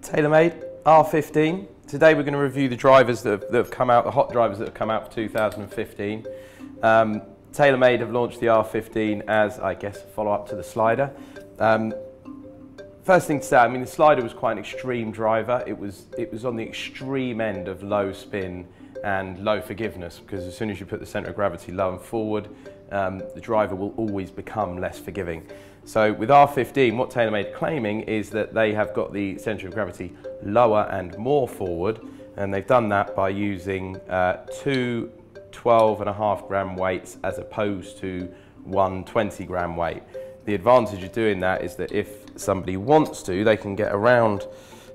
TaylorMade R15. Today we're going to review the drivers that have come out, the hot drivers that have come out for 2015. TaylorMade have launched the R15 as, I guess, a follow-up to the slider. First thing to say, I mean, the slider was quite an extreme driver. It was on the extreme end of low spin and low forgiveness, because as soon as you put the centre of gravity low and forward, the driver will always become less forgiving. So with R15, what TaylorMade are claiming is that they have got the centre of gravity lower and more forward, and they've done that by using two 12.5 gram weights as opposed to one 20 gram weight. The advantage of doing that is that if somebody wants to, they can get around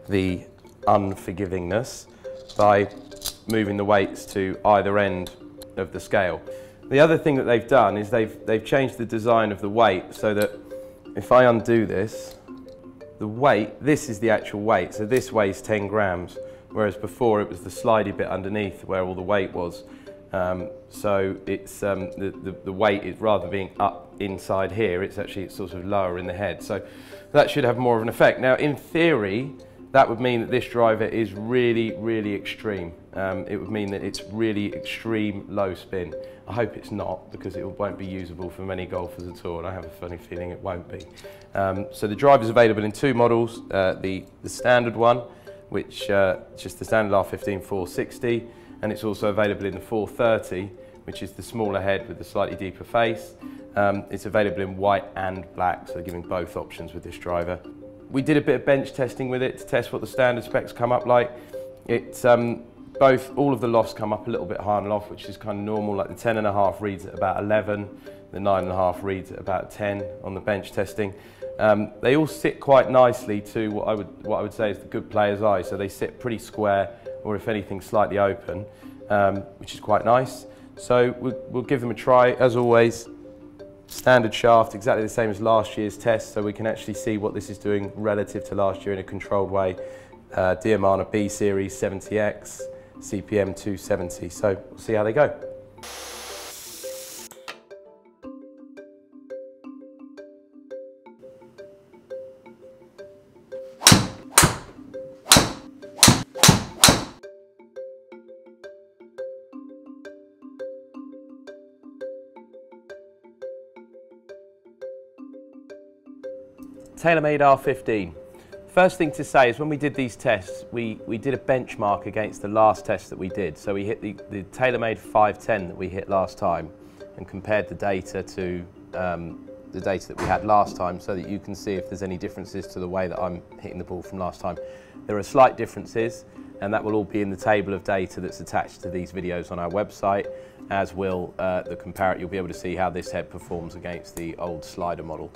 the unforgivingness by moving the weights to either end of the scale. The other thing that they've done is they've changed the design of the weight so that if I undo this, the weight, this is the actual weight, so this weighs 10 grams, whereas before it was the slidey bit underneath where all the weight was. So it's the weight is, rather than being up inside here, it's sort of lower in the head. So that should have more of an effect. Now, in theory, that would mean that this driver is really, really extreme. It would mean that it's really extreme low spin. I hope it's not, because it won't be usable for many golfers at all, and I have a funny feeling it won't be. So the driver is available in two models. The standard one, which is just the standard R15 460, and it's also available in the 430, which is the smaller head with the slightly deeper face. It's available in white and black, so they're giving both options with this driver. We did a bit of bench testing with it to test what the standard specs come up like. All of the lofts come up a little bit higher on loft, which is kind of normal. Like the 10.5 reads at about 11, the 9.5 reads at about 10 on the bench testing. They all sit quite nicely to what I would say is the good player's eye. So they sit pretty square, or if anything slightly open, which is quite nice. So we'll give them a try. As always, standard shaft, exactly the same as last year's test, so we can actually see what this is doing relative to last year in a controlled way. Diamana B Series 70X, CPM 270, so we'll see how they go. TaylorMade R15. First thing to say is when we did these tests, we did a benchmark against the last test that we did. So we hit the TaylorMade 510 that we hit last time and compared the data to the data that we had last time, so that you can see if there's any differences to the way that I'm hitting the ball from last time. There are slight differences, and that will all be in the table of data that's attached to these videos on our website, as will the comparator. You'll be able to see how this head performs against the old slider model.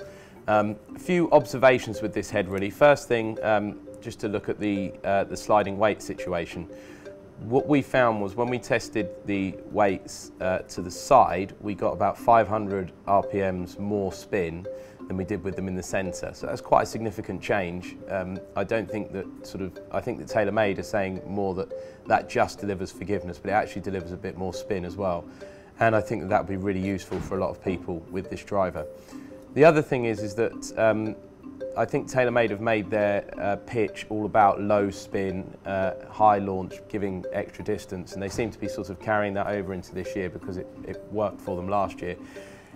A few observations with this head really. First thing, just to look at the sliding weight situation. What we found was when we tested the weights to the side, we got about 500 RPMs more spin than we did with them in the centre. So that's quite a significant change. I think that TaylorMade are saying more that just delivers forgiveness, but it actually delivers a bit more spin as well. And I think that would be really useful for a lot of people with this driver. The other thing is that I think TaylorMade have made their pitch all about low spin, high launch, giving extra distance, and they seem to be sort of carrying that over into this year because it worked for them last year.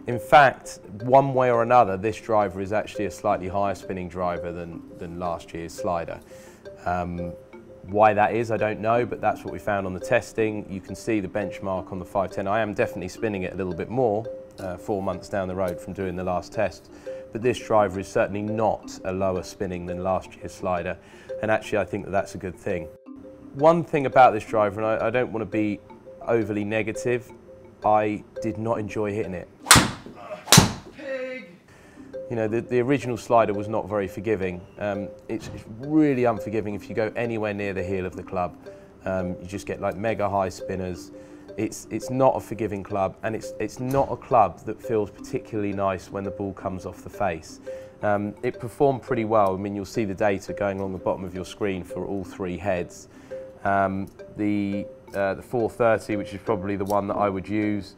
In fact, one way or another, this driver is actually a slightly higher spinning driver than last year's slider. Why that is, I don't know, but that's what we found on the testing. You can see the benchmark on the 510. I am definitely spinning it a little bit more 4 months down the road from doing the last test, but this driver is certainly not a lower spinning than last year's slider, and actually I think that that's a good thing. One thing about this driver, and I don't want to be overly negative, I did not enjoy hitting it. You know, the original slider was not very forgiving. It's really unforgiving if you go anywhere near the heel of the club. You just get like mega high spinners. It's not a forgiving club, and it's not a club that feels particularly nice when the ball comes off the face. It performed pretty well. I mean, you'll see the data going along the bottom of your screen for all three heads. The 430, which is probably the one that I would use,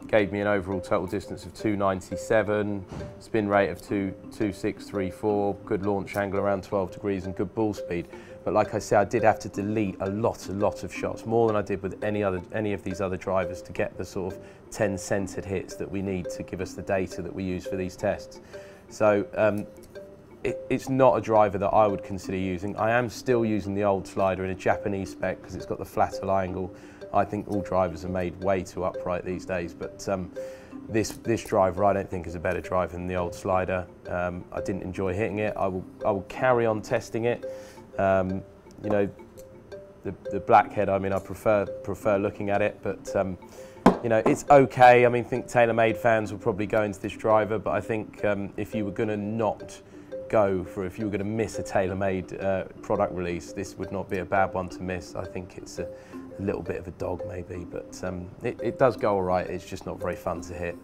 gave me an overall total distance of 297, spin rate of 2.2634, good launch angle around 12 degrees and good ball speed. But like I said, I did have to delete a lot of shots, more than I did with any of these other drivers, to get the sort of 10 centered hits that we need to give us the data that we use for these tests. So it's not a driver that I would consider using. I am still using the old slider in a Japanese spec because it's got the flatter lie angle. I think all drivers are made way too upright these days, but this driver I don't think is a better driver than the old slider. I didn't enjoy hitting it. I will carry on testing it. You know, the blackhead, I mean, I prefer looking at it, but you know, it's okay. I mean, I think TaylorMade fans will probably go into this driver, but I think if you were going to if you were going to miss a TaylorMade product release, this would not be a bad one to miss. I think it's a little bit of a dog maybe, but it does go all right. It's just not very fun to hit.